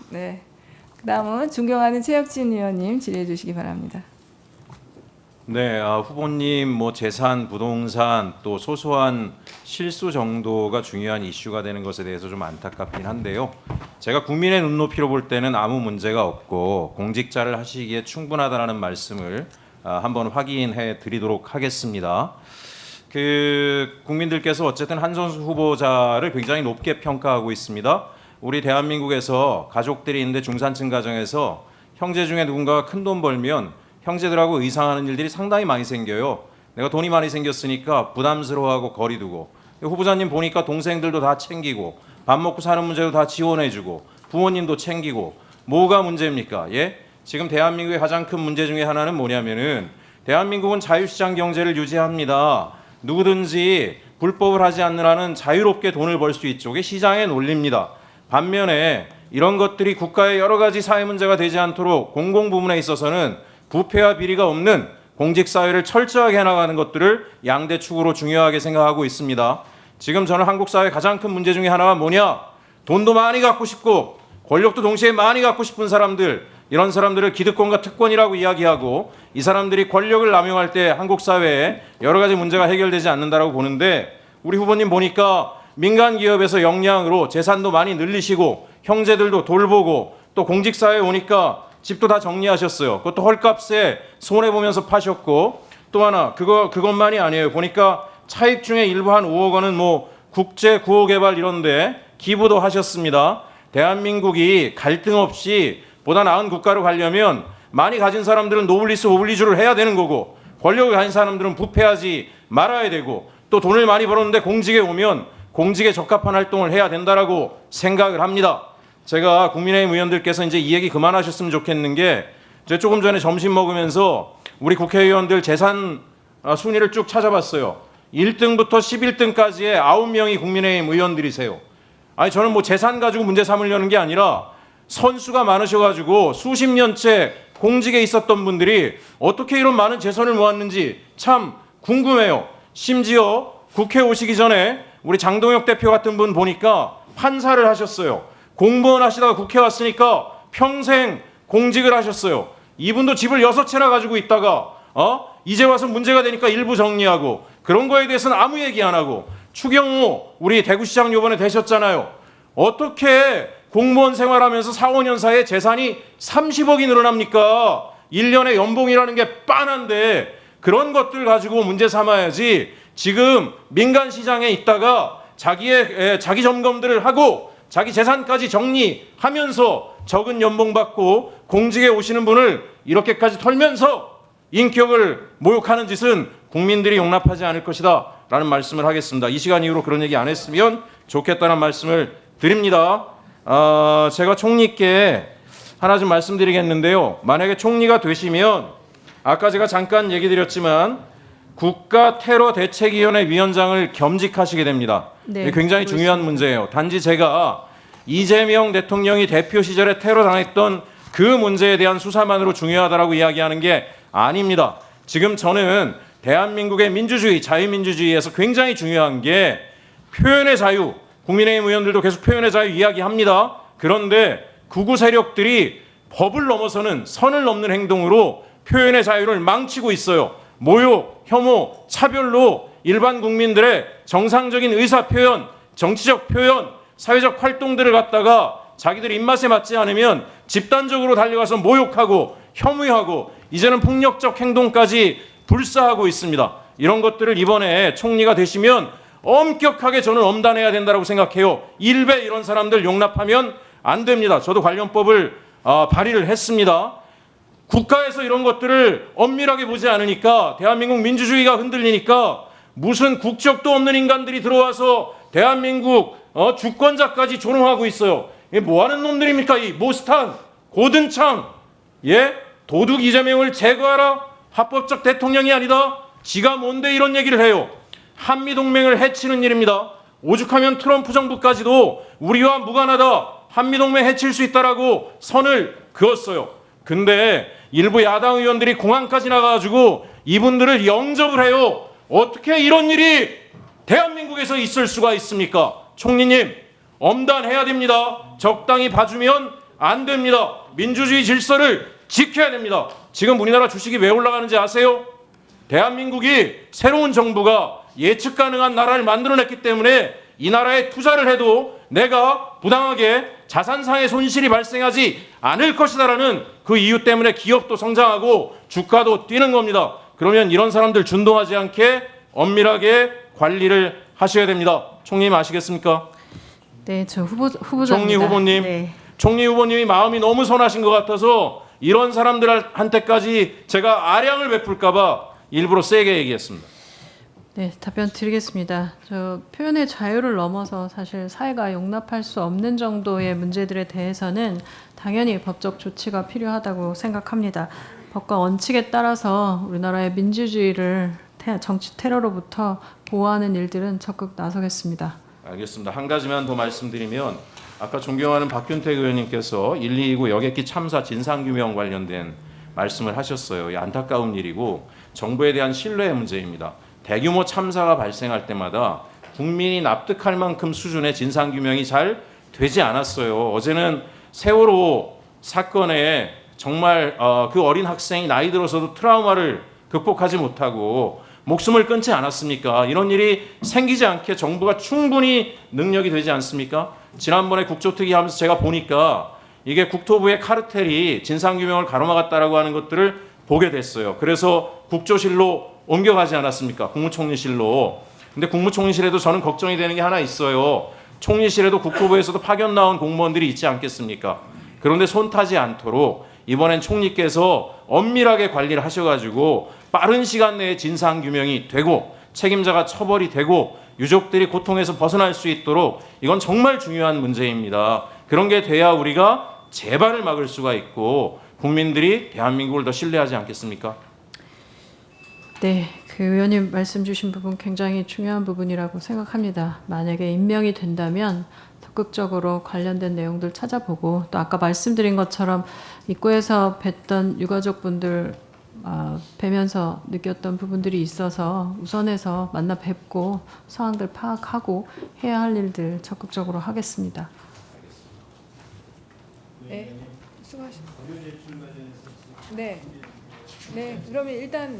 네. 그다음은 존경하는 최혁진 의원님 질의해 주시기 바랍니다. 네, 후보님 뭐 재산, 부동산 또 소소한 실수 정도가 중요한 이슈가 되는 것에 대해서 좀 안타깝긴 한데요. 제가 국민의 눈높이로 볼 때는 아무 문제가 없고 공직자를 하시기에 충분하다라는 말씀을 한번 확인해 드리도록 하겠습니다. 국민들께서 어쨌든 한선수 후보자를 굉장히 높게 평가하고 있습니다. 우리 대한민국에서 가족들이 있는데 중산층 가정에서 형제 중에 누군가가 큰 돈 벌면 형제들하고 의상하는 일들이 상당히 많이 생겨요. 내가 돈이 많이 생겼으니까 부담스러워하고 거리 두고, 후보자님 보니까 동생들도 다 챙기고 밥 먹고 사는 문제도 다 지원해주고 부모님도 챙기고, 뭐가 문제입니까? 예? 지금 대한민국의 가장 큰 문제 중에 하나는 뭐냐면은 대한민국은 자유시장 경제를 유지합니다. 누구든지 불법을 하지 않는 한은 자유롭게 돈을 벌 수 있죠. 이게 시장의 논리입니다. 반면에 이런 것들이 국가의 여러 가지 사회 문제가 되지 않도록 공공부문에 있어서는 부패와 비리가 없는 공직사회를 철저하게 해나가는 것들을 양대 축으로 중요하게 생각하고 있습니다. 지금 저는 한국 사회 가장 큰 문제 중에 하나가 뭐냐? 돈도 많이 갖고 싶고 권력도 동시에 많이 갖고 싶은 사람들, 이런 사람들을 기득권과 특권이라고 이야기하고 이 사람들이 권력을 남용할 때 한국 사회에 여러 가지 문제가 해결되지 않는다라고 보는데, 우리 후보님 보니까 민간 기업에서 역량으로 재산도 많이 늘리시고 형제들도 돌보고 또 공직사회에 오니까 집도 다 정리하셨어요. 그것도 헐값에 손해보면서 파셨고, 또 하나 그것만이 아니에요. 보니까 차익 중에 일부 한 5억 원은 뭐 국제 구호개발 이런데 기부도 하셨습니다. 대한민국이 갈등 없이 보다 나은 국가로 가려면 많이 가진 사람들은 노블리스 오블리주를 해야 되는 거고, 권력을 가진 사람들은 부패하지 말아야 되고, 또 돈을 많이 벌었는데 공직에 오면 공직에 적합한 활동을 해야 된다라고 생각을 합니다. 제가 국민의힘 의원들께서 이제 이 얘기 그만하셨으면 좋겠는 게, 제가 조금 전에 점심 먹으면서 우리 국회의원들 재산 순위를 쭉 찾아봤어요. 1등부터 11등까지의 9명이 국민의힘 의원들이세요. 아니, 저는 뭐 재산 가지고 문제 삼으려는 게 아니라 선수가 많으셔가지고 수십 년째 공직에 있었던 분들이 어떻게 이런 많은 재산을 모았는지 참 궁금해요. 심지어 국회 오시기 전에 우리 장동혁 대표 같은 분 보니까 판사를 하셨어요. 공무원 하시다가 국회 왔으니까 평생 공직을 하셨어요. 이분도 집을 6채나 가지고 있다가 이제 와서 문제가 되니까 일부 정리하고, 그런 거에 대해서는 아무 얘기 안 하고, 추경호 우리 대구시장 요번에 되셨잖아요. 어떻게 공무원 생활하면서 4, 5년 사이에 재산이 30억이 늘어납니까? 1년에 연봉이라는 게 빤한데 그런 것들 가지고 문제 삼아야지, 지금 민간 시장에 있다가 자기 점검들을 하고 자기 재산까지 정리하면서 적은 연봉 받고 공직에 오시는 분을 이렇게까지 털면서 인격을 모욕하는 짓은 국민들이 용납하지 않을 것이다 라는 말씀을 하겠습니다. 이 시간 이후로 그런 얘기 안 했으면 좋겠다는 말씀을 드립니다. 제가 총리께 하나 좀 말씀드리겠는데요. 만약에 총리가 되시면 아까 제가 잠깐 얘기 드렸지만 국가테러대책위원회 위원장을 겸직하시게 됩니다. 네, 굉장히 중요한 문제예요. 단지 제가 이재명 대통령이 대표 시절에 테러 당했던 그 문제에 대한 수사만으로 중요하다라고 이야기하는 게 아닙니다. 지금 저는 대한민국의 민주주의, 자유민주주의에서 굉장히 중요한 게 표현의 자유, 국민의힘 의원들도 계속 표현의 자유 이야기합니다. 그런데 극우 세력들이 법을 넘어서는, 선을 넘는 행동으로 표현의 자유를 망치고 있어요. 모욕, 혐오, 차별로 일반 국민들의 정상적인 의사표현, 정치적 표현, 사회적 활동들을 갖다가 자기들 입맛에 맞지 않으면 집단적으로 달려가서 모욕하고 혐오하고 이제는 폭력적 행동까지 불사하고 있습니다. 이런 것들을 이번에 총리가 되시면 엄격하게 저는 엄단해야 된다고 생각해요. 일베 이런 사람들 용납하면 안 됩니다. 저도 관련법을 발의를 했습니다. 국가에서 이런 것들을 엄밀하게 보지 않으니까 대한민국 민주주의가 흔들리니까 무슨 국적도 없는 인간들이 들어와서 대한민국 주권자까지 조롱하고 있어요. 이게 뭐하는 놈들입니까? 이 모스탄, 고든창, 예? 도둑 이재명을 제거하라? 합법적 대통령이 아니다? 지가 뭔데 이런 얘기를 해요? 한미동맹을 해치는 일입니다. 오죽하면 트럼프 정부까지도 우리와 무관하다, 한미동맹 해칠 수 있다라고 선을 그었어요. 근데 일부 야당 의원들이 공항까지 나가가지고 이분들을 영접을 해요. 어떻게 이런 일이 대한민국에서 있을 수가 있습니까? 총리님, 엄단해야 됩니다. 적당히 봐주면 안 됩니다. 민주주의 질서를 지켜야 됩니다. 지금 우리나라 주식이 왜 올라가는지 아세요? 대한민국이 새로운 정부가 예측 가능한 나라를 만들어냈기 때문에 이 나라에 투자를 해도 내가 부당하게 자산상의 손실이 발생하지 않을 것이다라는 그 이유 때문에 기업도 성장하고 주가도 뛰는 겁니다. 그러면 이런 사람들 준동하지 않게 엄밀하게 관리를 하셔야 됩니다. 총리님 아시겠습니까? 네, 저 후보자입니다. 총리 후보님, 네. 총리 후보님이 마음이 너무 선하신 것 같아서 이런 사람들한테까지 제가 아량을 베풀까봐 일부러 세게 얘기했습니다. 네, 답변 드리겠습니다. 저 표현의 자유를 넘어서 사실 사회가 용납할 수 없는 정도의 문제들에 대해서는 당연히 법적 조치가 필요하다고 생각합니다. 법과 원칙에 따라서 우리나라의 민주주의를 정치 테러로부터 보호하는 일들은 적극 나서겠습니다. 알겠습니다. 한 가지만 더 말씀드리면 아까 존경하는 박균택 의원님께서 129 여객기 참사 진상규명 관련된 말씀을 하셨어요. 이 안타까운 일이고 정부에 대한 신뢰의 문제입니다. 대규모 참사가 발생할 때마다 국민이 납득할 만큼 수준의 진상규명이 잘 되지 않았어요. 어제는 세월호 사건에 정말 그 어린 학생이 나이 들어서도 트라우마를 극복하지 못하고 목숨을 끊지 않았습니까? 이런 일이 생기지 않게 정부가 충분히 능력이 되지 않습니까? 지난번에 국조특위 하면서 제가 보니까 이게 국토부의 카르텔이 진상규명을 가로막았다라고 하는 것들을 보게 됐어요. 그래서 국조실로 옮겨가지 않았습니까? 국무총리실로. 근데 국무총리실에도 저는 걱정이 되는 게 하나 있어요. 총리실에도 국토부에서도 파견 나온 공무원들이 있지 않겠습니까? 그런데 손 타지 않도록 이번엔 총리께서 엄밀하게 관리를 하셔가지고 빠른 시간 내에 진상규명이 되고 책임자가 처벌이 되고 유족들이 고통에서 벗어날 수 있도록 이건 정말 중요한 문제입니다. 그런 게 돼야 우리가 재발을 막을 수가 있고 국민들이 대한민국을 더 신뢰하지 않겠습니까? 네, 그 의원님 말씀 주신 부분 굉장히 중요한 부분이라고 생각합니다. 만약에 임명이 된다면 적극적으로 관련된 내용들 찾아보고 또 아까 말씀드린 것처럼 입구에서 뵀던 유가족분들 뵈면서 느꼈던 부분들이 있어서 우선해서 만나 뵙고 상황들 파악하고 해야 할 일들 적극적으로 하겠습니다. 네, 수고하셨습니다. 네, 네, 그러면 일단